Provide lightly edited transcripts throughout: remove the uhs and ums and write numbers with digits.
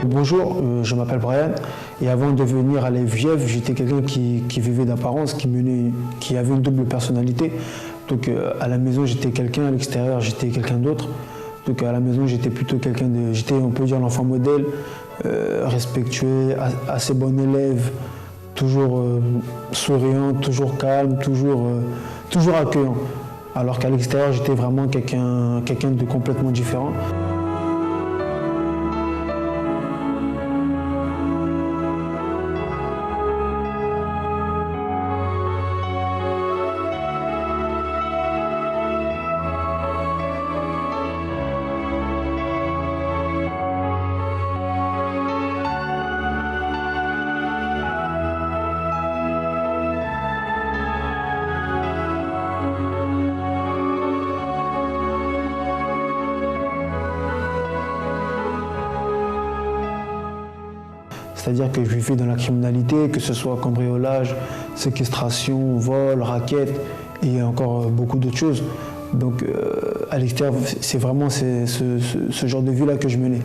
Bonjour, je m'appelle Brian et avant de venir à la FJF, j'étais quelqu'un qui vivait d'apparence, qui avait une double personnalité. Donc à la maison j'étais quelqu'un, à l'extérieur j'étais quelqu'un d'autre. Donc à la maison j'étais plutôt j'étais on peut dire l'enfant modèle, respectueux, assez bon élève, toujours souriant, toujours calme, toujours accueillant. Alors qu'à l'extérieur j'étais vraiment quelqu'un de complètement différent. C'est-à-dire que je vivais dans la criminalité, que ce soit cambriolage, séquestration, vol, racket et encore beaucoup d'autres choses. Donc à l'extérieur, c'est vraiment ce genre de vie-là que je menais.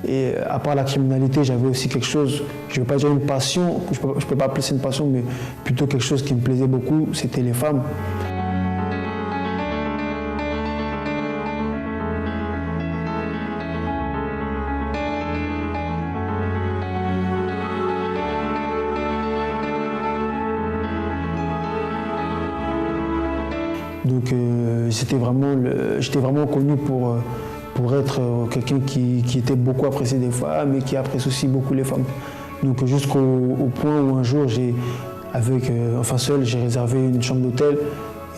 Et à part la criminalité, j'avais aussi quelque chose, je ne vais pas dire une passion, je ne peux pas appeler ça une passion, mais plutôt quelque chose qui me plaisait beaucoup, c'était les femmes. Donc j'étais vraiment connu pour être quelqu'un qui était beaucoup apprécié des femmes et qui apprécie aussi beaucoup les femmes. Donc jusqu'au point où un jour, seul, j'ai réservé une chambre d'hôtel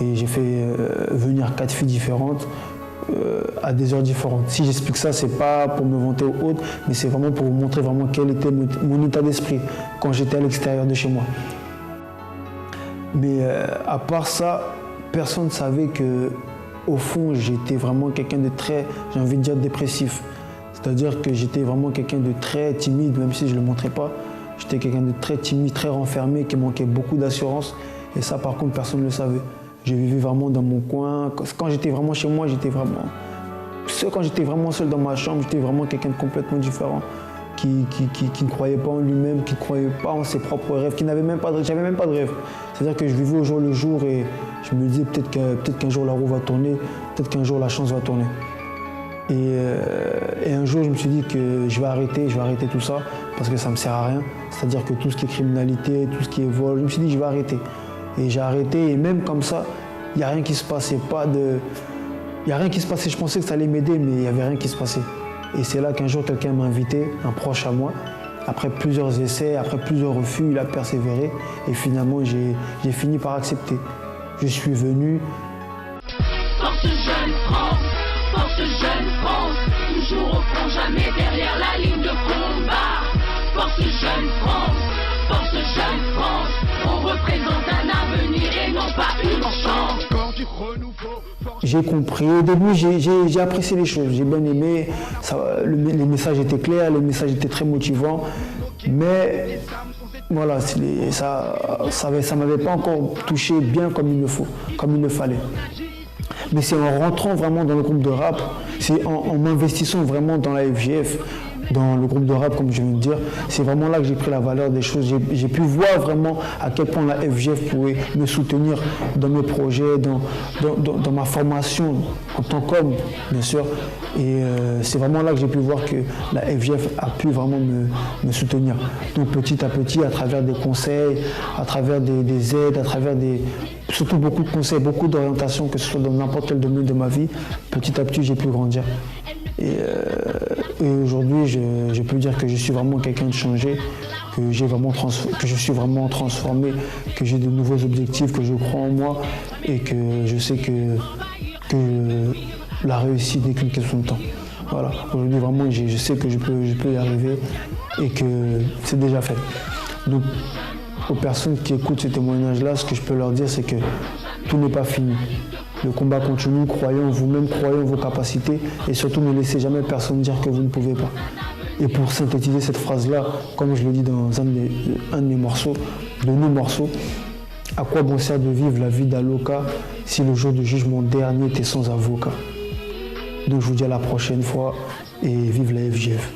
et j'ai fait venir 4 filles différentes à des heures différentes. Si j'explique ça, c'est pas pour me vanter ou autre, mais c'est vraiment pour vous montrer vraiment quel était mon état d'esprit quand j'étais à l'extérieur de chez moi. Mais à part ça, personne ne savait qu'au fond, j'étais vraiment quelqu'un de très, j'ai envie de dire, dépressif. C'est-à-dire que j'étais vraiment quelqu'un de très timide, même si je ne le montrais pas. J'étais quelqu'un de très timide, très renfermé, qui manquait beaucoup d'assurance. Et ça, par contre, personne ne le savait. Je vivais vraiment dans mon coin. Quand j'étais vraiment chez moi, quand j'étais vraiment seul dans ma chambre, j'étais vraiment quelqu'un de complètement différent. Qui ne croyait pas en lui-même, qui ne croyait pas en ses propres rêves, j'avais même pas de rêve. C'est-à-dire que je vivais au jour le jour et je me disais peut-être qu'un jour la roue va tourner, peut-être qu'un jour la chance va tourner. Et un jour je me suis dit que je vais arrêter tout ça parce que ça ne me sert à rien. C'est-à-dire que tout ce qui est criminalité, tout ce qui est vol, je me suis dit je vais arrêter. Et j'ai arrêté et même comme ça, il n'y a rien qui se passait, je pensais que ça allait m'aider mais il n'y avait rien qui se passait. Et c'est là qu'un jour, quelqu'un m'a invité, un proche à moi. Après plusieurs essais, après plusieurs refus, il a persévéré. Et finalement, j'ai fini par accepter. Je suis venu. Force jeune France, toujours au front, jamais derrière la ligne de combat. Force jeune France, on représente un avenir et non pas une chance. J'ai compris, au début j'ai apprécié les choses, j'ai bien aimé, les messages étaient clairs, les messages étaient très motivants, mais voilà, ça m'avait pas encore touché bien comme il le fallait. Mais c'est en rentrant vraiment dans le groupe de rap, c'est en m'investissant vraiment dans la FJF, dans le groupe de rap, comme je viens de dire, c'est vraiment là que j'ai pris la valeur des choses. J'ai pu voir vraiment à quel point la FJF pouvait me soutenir dans mes projets, dans ma formation en tant qu'homme, bien sûr. Et c'est vraiment là que j'ai pu voir que la FJF a pu vraiment me soutenir. Donc petit à petit, à travers des conseils, à travers des aides, à travers surtout beaucoup de conseils, beaucoup d'orientations, que ce soit dans n'importe quel domaine de ma vie, petit à petit, j'ai pu grandir. Et aujourd'hui, je peux dire que je suis vraiment quelqu'un de changé, que je suis vraiment transformé, que j'ai de nouveaux objectifs, que je crois en moi et que je sais que la réussite n'est qu'une question de temps. Voilà. Aujourd'hui, vraiment, je sais que je peux y arriver et que c'est déjà fait. Donc, aux personnes qui écoutent ce témoignage-là, ce que je peux leur dire, c'est que tout n'est pas fini. Le combat continue, croyez en vous-même, croyez en vos capacités et surtout ne laissez jamais personne dire que vous ne pouvez pas. Et pour synthétiser cette phrase-là, comme je le dis dans un de nos morceaux, à quoi bon sert de vivre la vie d'Aloca si le jour du jugement dernier t'es sans avocat? Donc je vous dis à la prochaine fois et vive la FJF.